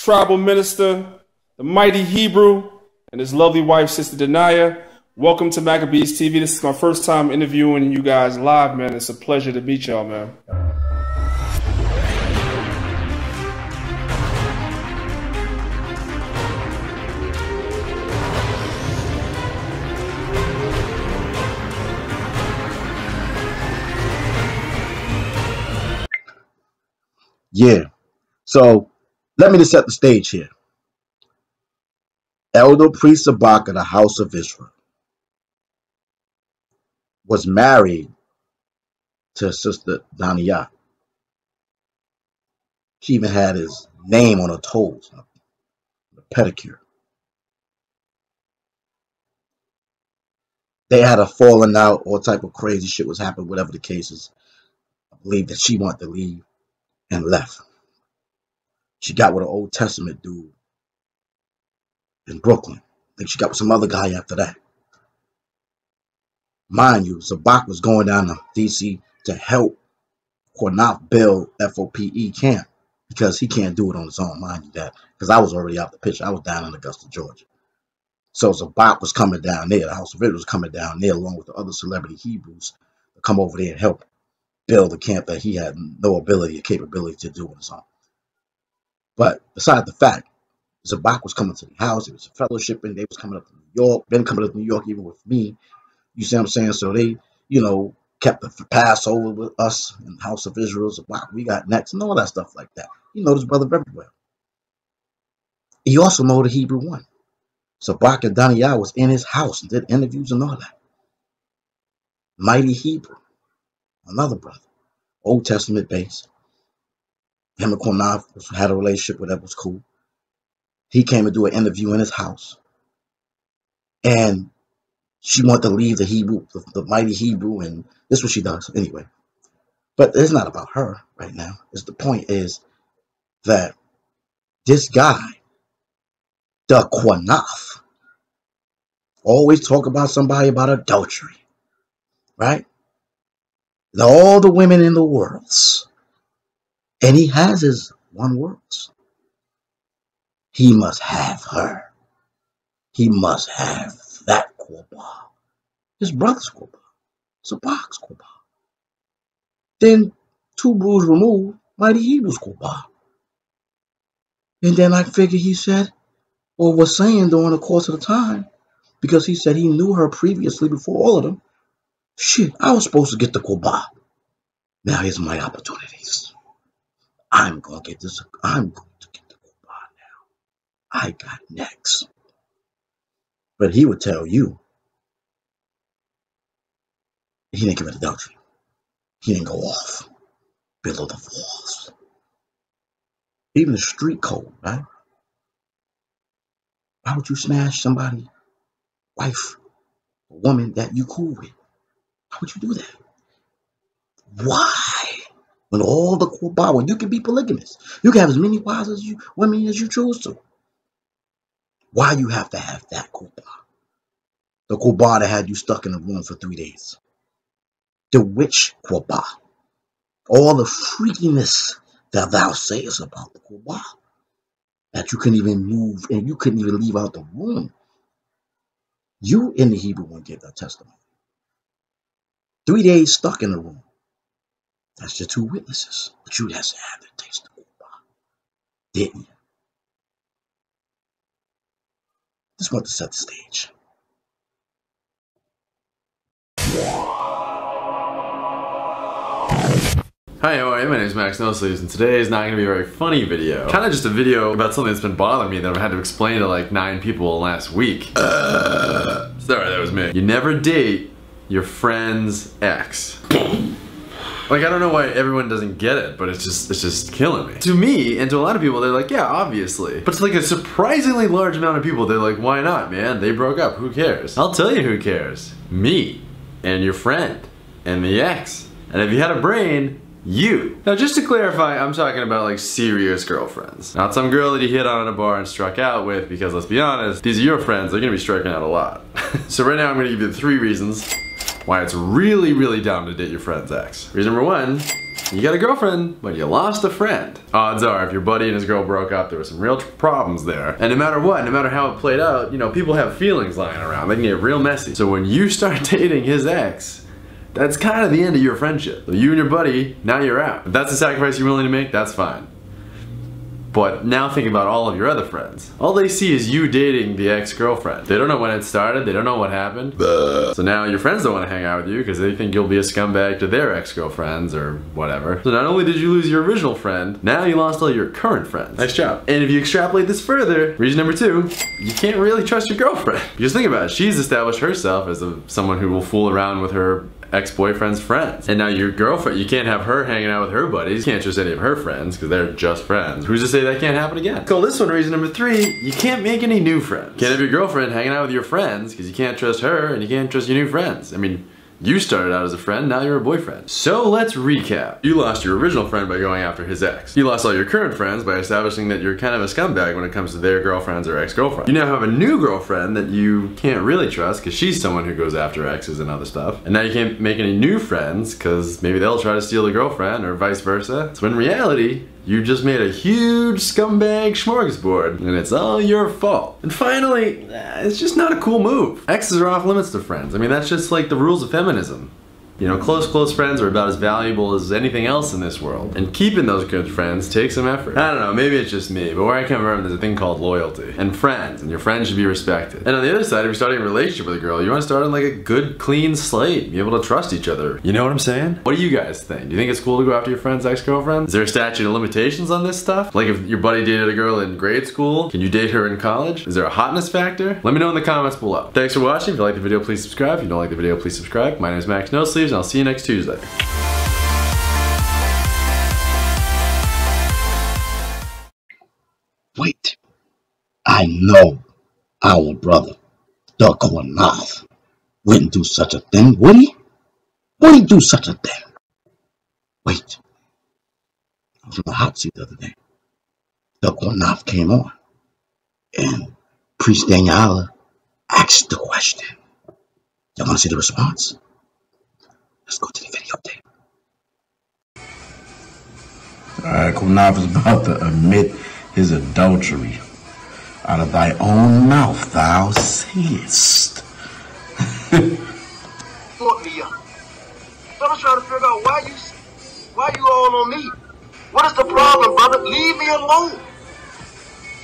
tribal minister, the mighty Hebrew, and his lovely wife, Sister Denaya. Welcome to Maccabees TV. This is my first time interviewing you guys live, man. It's a pleasure to meet y'all, man. Yeah, so let me just set the stage here. Elder Priest Sabak of the House of Israel was married to Sister Daniyah. She even had his name on her toes, the pedicure. They had a falling out, all type of crazy shit was happening, whatever the case is. I believe that she wanted to leave and left. She got with an Old Testament dude in Brooklyn. I think she got with some other guy after that. Mind you, Sabak was going down to D.C. to help Kornaf build FOPE camp because he can't do it on his own, mind you that. Because I was already out the picture. I was down in Augusta, Georgia. So Sabak was coming down there. The House of Israel was coming down there along with the other celebrity Hebrews to come over there and help build the camp that he had no ability or capability to do on his own. But besides the fact, Sabak was coming to the house. It was a fellowship, and they was coming up to New York. Been coming up to New York even with me. You see what I'm saying? So they, kept the Passover with us in the House of Israel. Sabak, we got next, and all that stuff like that. You know this brother very well. He also know the Hebrew one. Sabak and Daniyah was in his house and did interviews and all that. Mighty Hebrew, another brother, Old Testament based. Him and Kornaf had a relationship with that was cool. He came to do an interview in his house. And she wanted to leave the Hebrew, the mighty Hebrew, and this is what she does anyway. But it's not about her right now. The point is that this guy, the Kornaf, always talk about somebody about adultery, right? All the women in the world. And he has his one word. He must have her. He must have that Korban. His brother's Korban. Sabak's Korban. Then 2 brews removed, mighty Hebrew's Korban. And then I figure he said, or was saying during the course of the time, because he said he knew her previously before all of them, shit, I was supposed to get the Korban. Now here's my opportunities. I'm going to get this. I'm going to get the Korban now. I got next. But he would tell you, he didn't commit adultery. He didn't go off below the walls. Even the street code, right? Why would you smash somebody's wife, a woman that you cool with? Why would you do that? Why? When all the Korban, when you can be polygamous, you can have as many wives as women as you choose to. Why you have to have that Korban? The Korban that had you stuck in a room for 3 days. The witch Korban. All the freakiness that thou sayest about the Korban. That you couldn't even move and you couldn't even leave out the room. You in the Hebrew one gave that testimony. 3 days stuck in the room. That's your 2 witnesses. But you just had to taste the Korban. Didn't you? Just want to set the stage. Hi, how are you? My name is Max Nosleeves, and today is not going to be a very funny video. Kind of just a video about something that's been bothering me that I've had to explain to like 9 people last week. Sorry, that was me. You never date your friend's ex. Like, I don't know why everyone doesn't get it, but it's just killing me. To me, and to a lot of people, they're like, yeah, obviously. But to like a surprisingly large amount of people, they're like, why not, man? They broke up, who cares? I'll tell you who cares. Me, and your friend, and the ex. And if you had a brain, you. Now, just to clarify, I'm talking about like serious girlfriends. Not some girl that you hit on in a bar and struck out with, because let's be honest, these are your friends, they're gonna be striking out a lot. So right now I'm gonna give you 3 reasons why it's really, really dumb to date your friend's ex. Reason number 1 You got a girlfriend, but you lost a friend. Odds are, if your buddy and his girl broke up, there were some real problems there. And no matter what, no matter how it played out, you know, people have feelings lying around. They can get real messy. So when you start dating his ex, that's kind of the end of your friendship. So you and your buddy, now you're out. If that's the sacrifice you're willing to make, that's fine. But now think about all of your other friends. All they see is you dating the ex-girlfriend. They don't know when it started, they don't know what happened. So now your friends don't want to hang out with you because they think you'll be a scumbag to their ex-girlfriends or whatever. So not only did you lose your original friend, now you lost all your current friends. Nice job. And if you extrapolate this further, reason number 2, you can't really trust your girlfriend. Because think about it, she's established herself as someone who will fool around with her ex-boyfriend's friends. And now your girlfriend, you can't have her hanging out with her buddies. You can't trust any of her friends because they're just friends. Who's to say that can't happen again? So this one, reason number 3, you can't make any new friends. You can't have your girlfriend hanging out with your friends because you can't trust her and you can't trust your new friends. I mean, you started out as a friend, now you're a boyfriend. So let's recap. You lost your original friend by going after his ex. You lost all your current friends by establishing that you're kind of a scumbag when it comes to their girlfriends or ex-girlfriends. You now have a new girlfriend that you can't really trust because she's someone who goes after exes and other stuff. And now you can't make any new friends because maybe they'll try to steal the girlfriend or vice versa. So in reality, you just made a huge scumbag smorgasbord, and it's all your fault. And finally, it's just not a cool move. Exes are off limits to friends. I mean, that's just like the rules of feminism. You know, close friends are about as valuable as anything else in this world. And keeping those good friends takes some effort. I don't know, maybe it's just me, but where I come from, there's a thing called loyalty. And friends, and your friends should be respected. And on the other side, if you're starting a relationship with a girl, you want to start on like a good, clean slate. Be able to trust each other. You know what I'm saying? What do you guys think? Do you think it's cool to go after your friend's ex-girlfriend? Is there a statute of limitations on this stuff? Like if your buddy dated a girl in grade school, can you date her in college? Is there a hotness factor? Let me know in the comments below. Thanks for watching. If you like the video, please subscribe. If you don't like the video, please subscribe. My name is Max No Sleeves, and I'll see you next Tuesday. Wait, I know our brother, Doug Kornoff, wouldn't do such a thing, would he? Would he do such a thing? Wait, I was on the hot seat the other day. Doug Kornoff came on, and Priest Daniela asked the question. Y'all want to see the response? Let's go to the videotape. Alright, Kornoff is about to admit his adultery. Out of thy own mouth thou sayest. Put me up. So I'm trying to figure out why you all on me. What is the problem, brother? Leave me alone.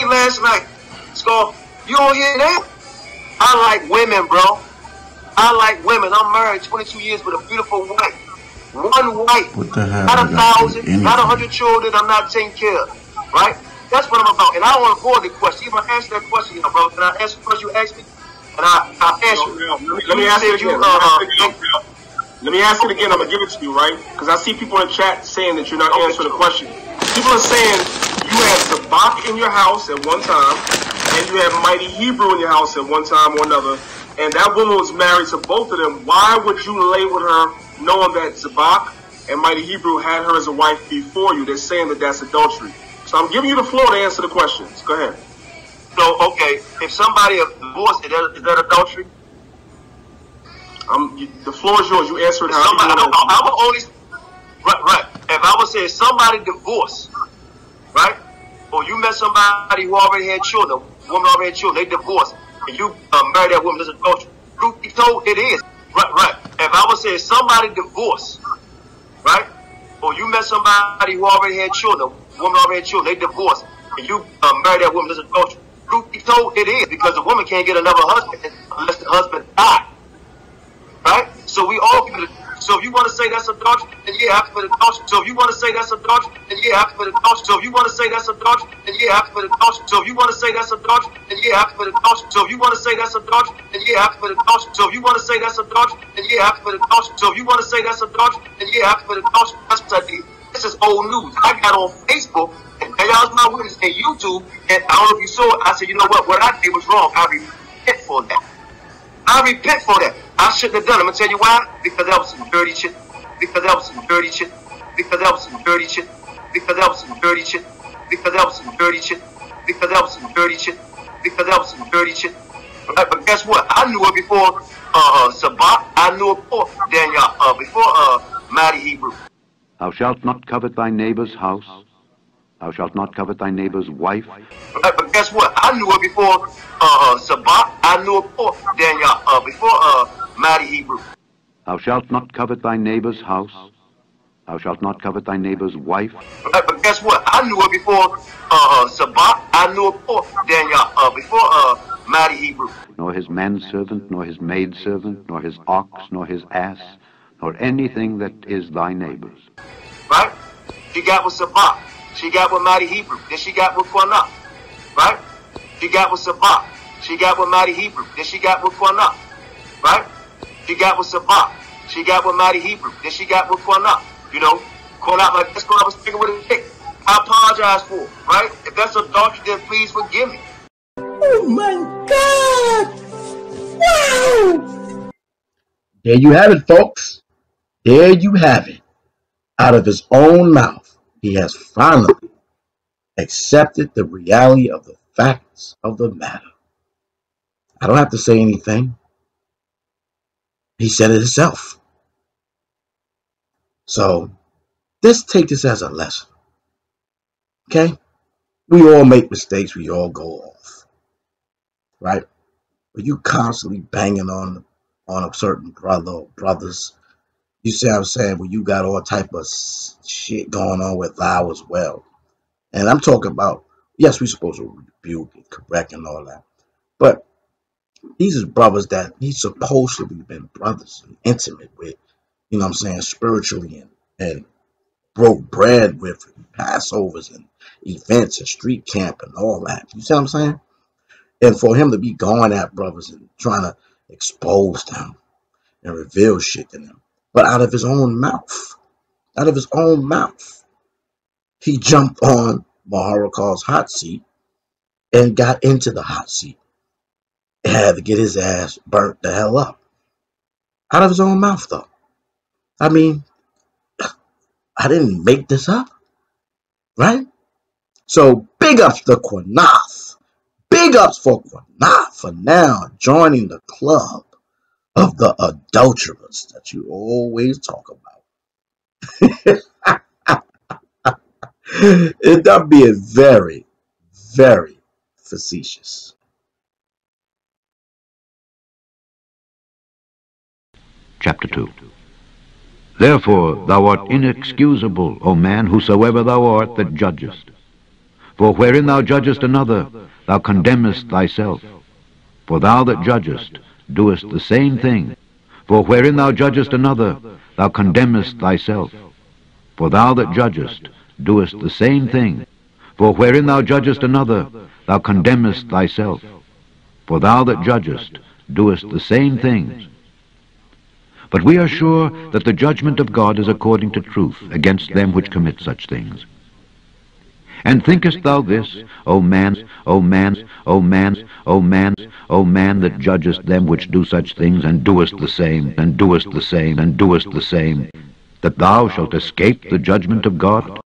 Last night, Scar, you don't hear that? I like women, bro. I like women. I'm married 22 years with a beautiful wife. One wife. What the hell? Not 1,000, not 100 children I'm not taking care of. Right? That's what I'm about. And I don't want to avoid the question. You want to answer that question, bro? Can I answer the question you asked me? And I'll answer it. Let me ask it again. Let me ask it again. I'm going to give it to you, right? Because I see people in the chat saying that you're not answering the question. People are saying you had Sabak in your house at one time, and you had Mighty Hebrew in your house at one time or another, and that woman was married to both of them. Why would you lay with her knowing that Sabak and Mighty Hebrew had her as a wife before you? They're saying that that's adultery. So I'm giving you the floor to answer the questions. Go ahead. So, okay, if somebody is divorced, is that adultery? The floor is yours. You answer it how you want. I will only, right. If I would say somebody divorced, right? Or you met somebody who already had children, woman already had children, they divorced, and you married that woman, that's adultery. Truth be told, it is. Right. If I would say somebody divorced, right? Or you met somebody who already had children, woman already had children, they divorced, and you married that woman, that's adultery. Truth be told, it is, because the woman can't get another husband unless the husband died. Right? So we all give it. So if you want to say that's adultery, then yeah, have to put adultery. So if you want to say that's adultery, then yeah, have to put adultery. So if you want to say that's adultery, then yeah, have to put adultery. So if you want to say that's adultery, then yeah, have to put adultery. So if you want to say that's adultery, then yeah, have to put adultery. So if you want to say that's adultery, then yeah, have to put adultery. So if you want to say that's adultery, then yeah, have to put adultery. That's what I did. This is old news. I got on Facebook, and y'all's my witness, and YouTube, and I don't know if you saw it. I said, you know what I did was wrong. I repent for that. I repent for that. I shouldn't have done it. I'm going to tell you why. Because that was some dirty shit. Because that was some dirty shit. Because that was some dirty shit. Because that was some dirty shit. Because that was some dirty shit. Because that was some dirty shit. Because that was some dirty shit. Right? But guess what? I knew it before Sabak. I knew it before Daniel, before Mighty Hebrew. Thou shalt not covet thy neighbor's house. Thou shalt not covet thy neighbor's wife. But guess what? I knew it before Sabak. I knew it before Daniel, before Mighty Hebrew. Thou shalt not covet thy neighbor's house. Thou shalt not covet thy neighbor's wife. But guess what? I knew it before Sabak. I knew it before Daniel, before Mighty Hebrew. Nor his manservant, nor his maidservant, nor his ox, nor his ass, nor anything that is thy neighbor's. Right? She got with Sabak. She got with Mighty Hebrew. Then she got with Quanah. Right? She got with Sabak. She got with Mighty Hebrew. Then she got with Quanah. Right? She got with Sabak. She got with Mighty Hebrew. Then she got with Quanah. You know, Quanah, like, that's what I was thinking with a dick. I apologize for it, right? If that's adultery, then please forgive me. Oh my God! Wow! There you have it, folks. There you have it. Out of his own mouth, he has finally accepted the reality of the facts of the matter. I don't have to say anything. He said it himself. So, let's take this as a lesson. Okay? We all make mistakes. We all go off. Right? But you constantly banging on a certain brother or brothers. You see what I'm saying? Well, you got all type of shit going on with thou as well. And I'm talking about, yes, we're supposed to rebuke and correct and all that. But these are brothers that he's supposed to have been brothers and intimate with, you know what I'm saying, spiritually and broke bread with Passovers and events and street camp and all that. You see what I'm saying? And for him to be going at brothers and trying to expose them and reveal shit to them. But out of his own mouth, he jumped on Maharakal's hot seat and got into the hot seat. He had to get his ass burnt the hell up. Out of his own mouth, though. I mean, I didn't make this up, right? So big ups to Quanath. Big ups for Quanath for now joining the club of the adulterers that you always talk about. It being very, very facetious. Chapter 2. Therefore thou art inexcusable, O man, whosoever thou art that judgest. For wherein thou judgest another, thou condemnest thyself. For thou that judgest doest the same thing. For wherein thou judgest another, thou condemnest thyself. For thou that judgest doest the same thing. For wherein thou judgest another, thou condemnest thyself. For thou that judgest doest the same things. But we are sure that the judgment of God is according to truth against them which commit such things. And thinkest thou this, O man, O man, O man, O man, O man, that judgest them which do such things, and doest the same, and doest the same, and doest the same, that thou shalt escape the judgment of God?